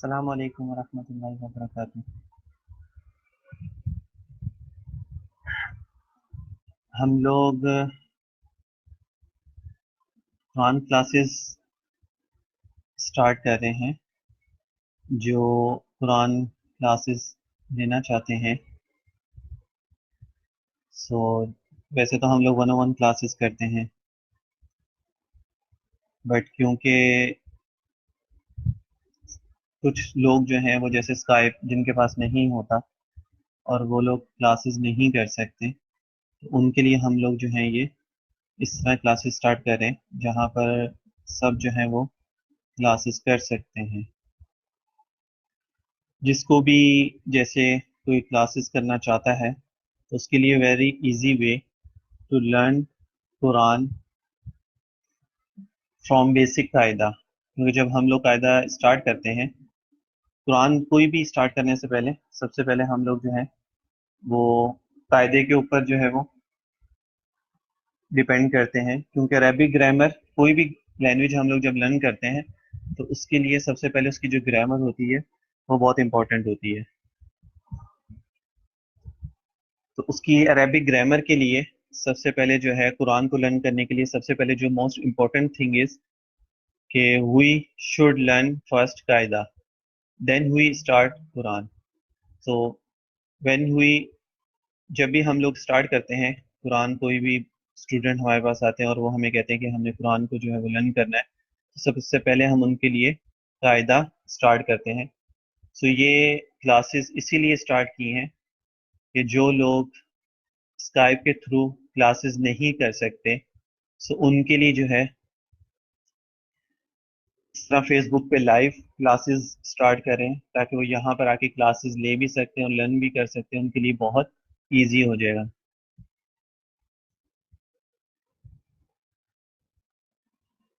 السلام علیکم ورحمۃ اللہ وبرکاتہ. ہم لوگ قرآن کلاسز اسٹارٹ کر رہے ہیں. جو قرآن کلاسز لینا چاہتے ہیں ویسے تو ہم لوگ 101 کلاسز کرتے ہیں، بٹ کیونکہ کچھ لوگ جو ہیں وہ جیسے اسکائپ جن کے پاس نہیں ہوتا اور وہ لوگ کلاسز نہیں کر سکتے، تو ان کے لیے ہم لوگ جو ہیں یہ اس طرح کلاسز اسٹارٹ کر رہے ہیں جہاں پر سب جو ہیں وہ کلاسز کر سکتے ہیں. جس کو بھی جیسے کوئی کلاسز کرنا چاہتا ہے تو اس کے لیے very easy way to learn Quran from basic qaida. کیونکہ جب ہم لوگ قاعدہ اسٹارٹ کرتے ہیں قرآن کوئی بھی اسٹارٹ کرنے سے پہلے سب سے پہلے ہم لوگ جو ہے وہ قاعدے کے اوپر جو ہے وہ ڈیپینڈ کرتے ہیں. کیونکہ عربک گرامر کوئی بھی لینگویج ہم لوگ جب لرن کرتے ہیں تو اس کے لیے سب سے پہلے اس کی جو گرامر ہوتی ہے وہ بہت امپورٹنٹ ہوتی ہے. تو اس کی عربک گرامر کے لیے سب سے پہلے جو ہے قرآن کو لرن کرنے کے لیے سب سے پہلے جو موسٹ امپورٹنٹ تھنگ از کہ وی شوڈ لرن فرسٹ قاعدہ دین we start Quran. So when we جب بھی ہم لوگ اسٹارٹ کرتے ہیں قرآن، کوئی بھی اسٹوڈنٹ ہمارے پاس آتے ہیں اور وہ ہمیں کہتے ہیں کہ ہم نے قرآن کو جو ہے وہ لرن کرنا ہے، تو سب سے پہلے ہم ان کے لیے قاعدہ اسٹارٹ کرتے ہیں. سو یہ کلاسز اسی لیے اسٹارٹ کی ہیں کہ جو لوگ اسکائپ کے تھرو کلاسز نہیں کر سکتے سو ان کے لیے جو ہے اس طرح فیس بک پہ لائیو کلاسز اسٹارٹ کریں تاکہ وہ یہاں پر آ کے کلاسز لے بھی سکتے ہیں اور لرن بھی کر سکتے ہیں. ان کے لیے بہت ایزی ہو جائے گا.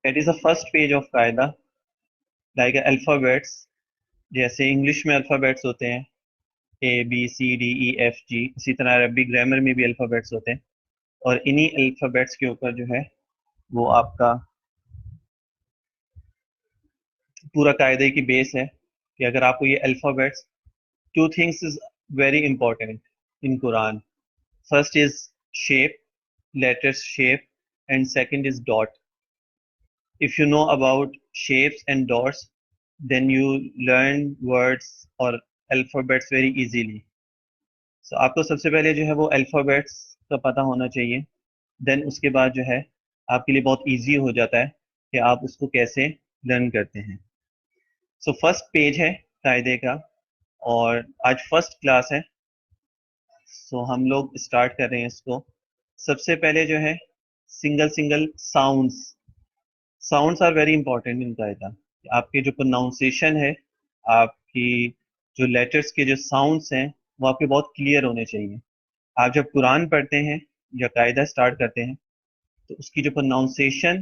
That is the first page of قاعدہ like alphabets. جیسے انگلش میں الفابیٹس ہوتے ہیں ABCDEFG، اسی طرح عربی گرامر میں بھی الفابیٹس ہوتے ہیں، اور انہی الفابیٹس کے اوپر جو ہے وہ آپ کا پورا قاعدے کی بیس ہے کہ اگر آپ کو یہ alphabets two things is very important in Quran. First is shape, letters shape, and second is dot. If you know about shapes and dots, then you learn words or alphabets very easily. So آپ کو سب سے پہلے جو ہے وہ alphabets کا پتہ ہونا چاہیے، دین اس کے بعد جو ہے آپ کے لیے بہت ایزی ہو جاتا ہے کہ آپ اس کو کیسے لرن کرتے ہیں. سو فرسٹ پیج ہے قاعدے کا اور آج فرسٹ کلاس ہے. سو ہم لوگ اسٹارٹ کر رہے ہیں اس کو. سب سے پہلے جو ہے single sounds are very important in qaida. آپ کے جو پروناؤنسیشن ہے، آپ کی جو لیٹرس کے جو ساؤنڈس ہیں وہ آپ کے بہت کلیئر ہونے چاہیے. آپ جب قرآن پڑھتے ہیں یا قاعدہ اسٹارٹ کرتے ہیں تو اس کی جو پروناؤنسیشن،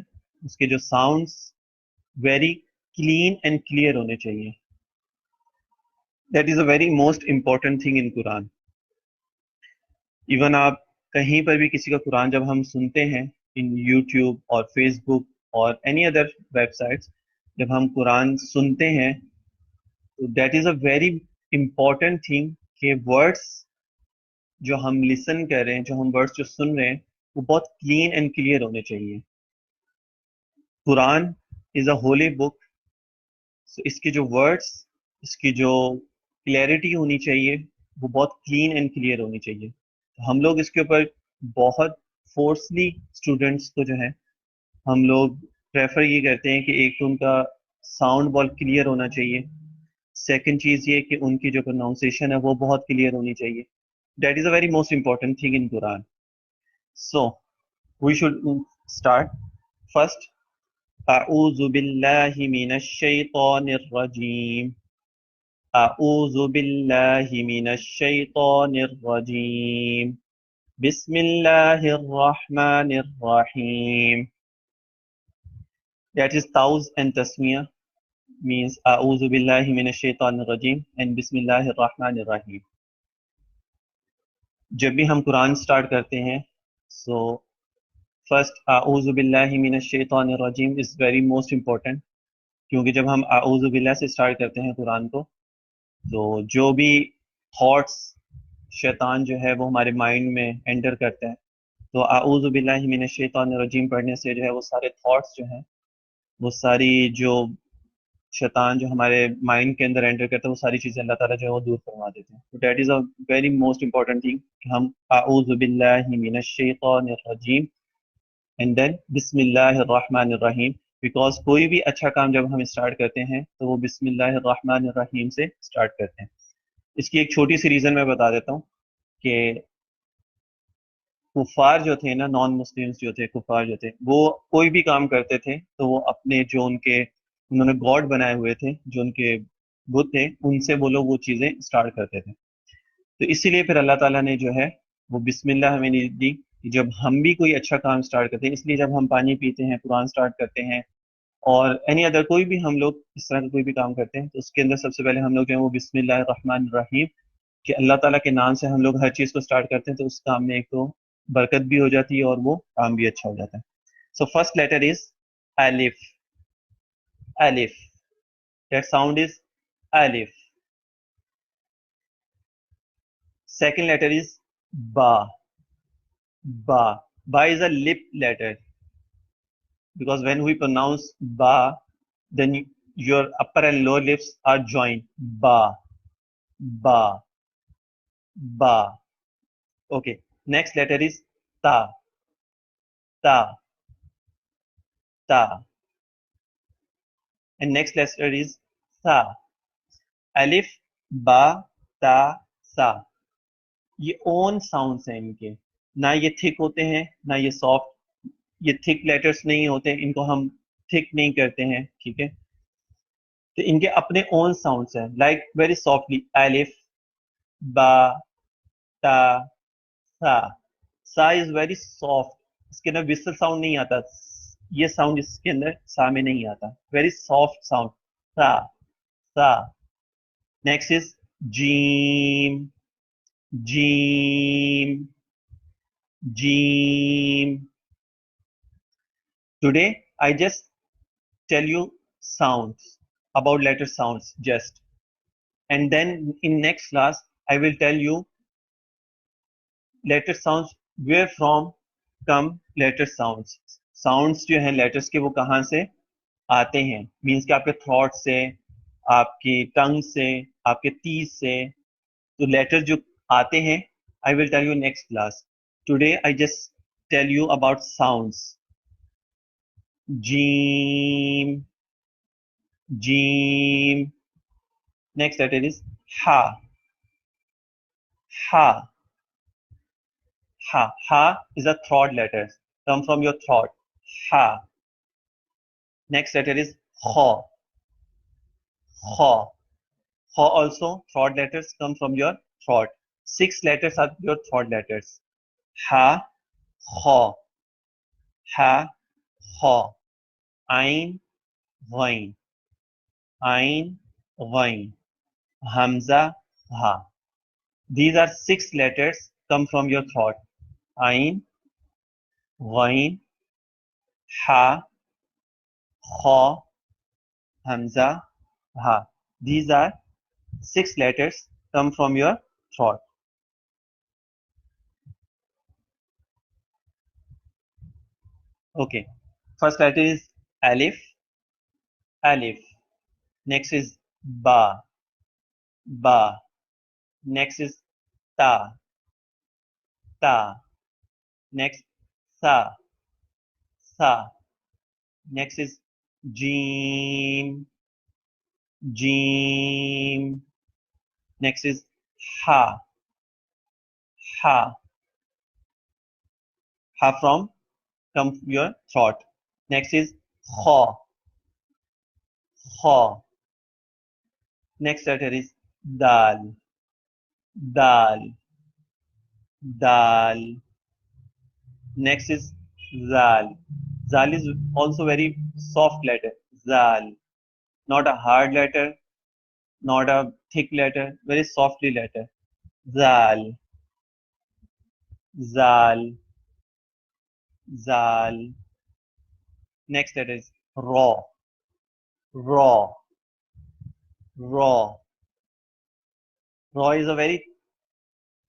اس کے جو sounds very clean and clear ہونے چاہیے. That is a very most important thing in Quran. Even آپ کہیں پر بھی کسی کا قرآن جب ہم سنتے ہیں ان یوٹیوب اور فیس بک اور اینی ادر ویب سائٹس، جب ہم قرآن سنتے ہیں تو that is a very important thing کہ ورڈس جو ہم لسن کر رہے ہیں، جو ہم ورڈس جو سن رہے ہیں وہ بہت کلین اینڈ کلیئر ہونے چاہیے. قرآن از اے ہولی بک. اس کے جو ورڈس، اس کی جو کلیئرٹی ہونی چاہیے وہ بہت کلین اینڈ کلیئر ہونی چاہیے. ہم لوگ اس کے اوپر بہت فورسلی اسٹوڈنٹس کو جو ہے ہم لوگ پریفر یہ کرتے ہیں کہ ایک تو ان کا ساؤنڈ بہت کلیئر ہونا چاہیے، سیکنڈ چیز یہ کہ ان کی جو پروناؤنسیشن ہے وہ بہت کلیئر ہونی چاہیے. That is a very most important thing in Quran. So we should start. First, اعوذ باللہ من الشیطان الرجیم. اعوذ باللہ من الشیطان الرجیم. بسم اللہ الرحمن الرحیم. That is Tauz and Tasmiyah, means A'udhu billahi minash shaitanir rajim and Bismillahir Rahmanir Rahim. جب بھی ہم قرآن سٹارٹ کرتے ہیں so first A'udhu billahi minash shaitanir rajim is very most important کیونکہ جب ہم اعوذ باللہ سے اسٹارٹ کرتے ہیں قرآن کو تو جو بھی تھاٹس شیطان جو ہے وہ ہمارے مائنڈ میں انٹر کرتا ہے تو اعوذ باللہ من الشیطان الرجیم پڑھنے سے جو ہے وہ سارے تھاٹس جو ہیں وہ ساری جو شیطان جو ہمارے مائنڈ کے اندر انٹر کرتا ہے وہ ساری چیزیں اللہ تعالیٰ جو ہے وہ دور فرما دیتے ہیں. That is a very most important thing کہ ہم اعوذ باللہ من الشیطان الرجیم اینڈ دین بسم اللہ الرحمن الرحیم. بیکاز کوئی بھی اچھا کام جب ہم اسٹارٹ کرتے ہیں تو وہ بسم اللہ الرحمن الرحیم سے اسٹارٹ کرتے ہیں. اس کی ایک چھوٹی سی ریزن میں بتا دیتا ہوں کہ کفار جو تھے نا، نان مسلمس جو تھے، کفار جو تھے، وہ کوئی بھی کام کرتے تھے تو وہ اپنے جو انہوں نے گاڈ بنائے ہوئے تھے، جو ان کے بت تھے، ان سے وہ لوگ وہ چیزیں اسٹارٹ کرتے تھے. تو اسی لیے پھر اللہ تعالیٰ نے جو ہے وہ بسم اللہ ہمیں نہیں دی کہ جب ہم بھی کوئی اچھا کام اسٹارٹ کرتے ہیں. اس لیے جب ہم پانی پیتے ہیں، قرآن اسٹارٹ کرتے ہیں اور اینی ادر کوئی بھی ہم لوگ اس طرح کا کوئی بھی کام کرتے ہیں تو اس کے اندر سب سے پہلے ہم لوگ جو ہے وہ بسم اللہ الرحمن الرحیم کہ اللہ تعالیٰ کے نام سے ہم لوگ ہر چیز کو اسٹارٹ کرتے ہیں تو اس کام میں ایک تو برکت بھی ہو جاتی ہے اور وہ کام بھی اچھا ہو جاتا ہے. سو فرسٹ لیٹر از الف. الف. That sound is alif. Second letter is ba. Ba. Ba is a lip letter because when we pronounce ba, then your upper and lower lips are joined. Ba. Ba. Ba. Okay. Next letter is ta. Ta. Ta. And next letter is sa. الف با تا سا. یہ اون sounds ہیں ان کے، نہ یہ تھک ہوتے ہیں نہ یہ سافٹ. یہ تھک لیٹرز نہیں ہوتے، ان کو ہم تھک نہیں کرتے ہیں، ٹھیک ہے. تو ان کے اپنے اون ساؤنڈس ہیں، لائک ویری سافٹلی الف با تا سا. سا از ویری سافٹ، اس کے اندر وسل ساؤنڈ نہیں آتا، یہ ساؤنڈ اس کے اندر سا میں نہیں آتا. ویری سافٹ ساؤنڈ سا. سا. Next is Jeem. Jeem. Jeem. Today I just tell you sounds, about letter sounds just. And then in next class I will tell you letter sounds, where from come letter sounds. Sounds جو ہیں letters کے وہ کہاں سے آتے ہیں، means کہ آپ کے throat سے، آپ کی ٹنگ سے، آپ کے تیز سے. تو لیٹر جو آتے ہیں I will tell you next class. Today I just tell you about sounds. Jeem. Jeem. Next letter is ha. Ha. Ha. Ha is a throat letter, come from your throat. Ha. Next letter is kha. Kha. Kha also throat letters, come from your throat. 6 letters are your throat letters. Ha, kha, ha, kha. Ain, ghain. Ain, ghain. Hamza, ha. These are 6 letters come from your throat. Ain, ghain, ha, kha, hamza, ha. These are 6 letters come from your throat. Okay. First letter is alif. Alif. Next is ba. Ba. Next is ta. Ta. Next sa. Sa. Next is jeem. Jeem. Next is ha. Ha. Ha from come your throat. Next is kha. Kha. Next letter is dal. Dal. Dal. Next is zal. Zal is also very soft letter. Zal. Not a hard letter, not a thick letter, very softly letter. Zal. Zal. Zal. Next letter is ra. raw, raw. Raw is a very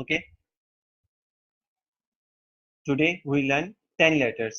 Okay, today we learn 10 letters.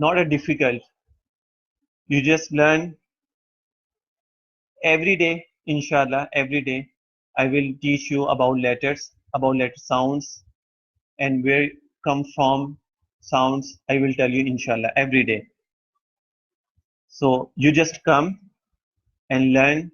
not a difficult. You just learn every day, inshallah. Every day I will teach you about letters, about letter sounds, and where come from sounds. I will tell you inshallah every day. So you just come and learn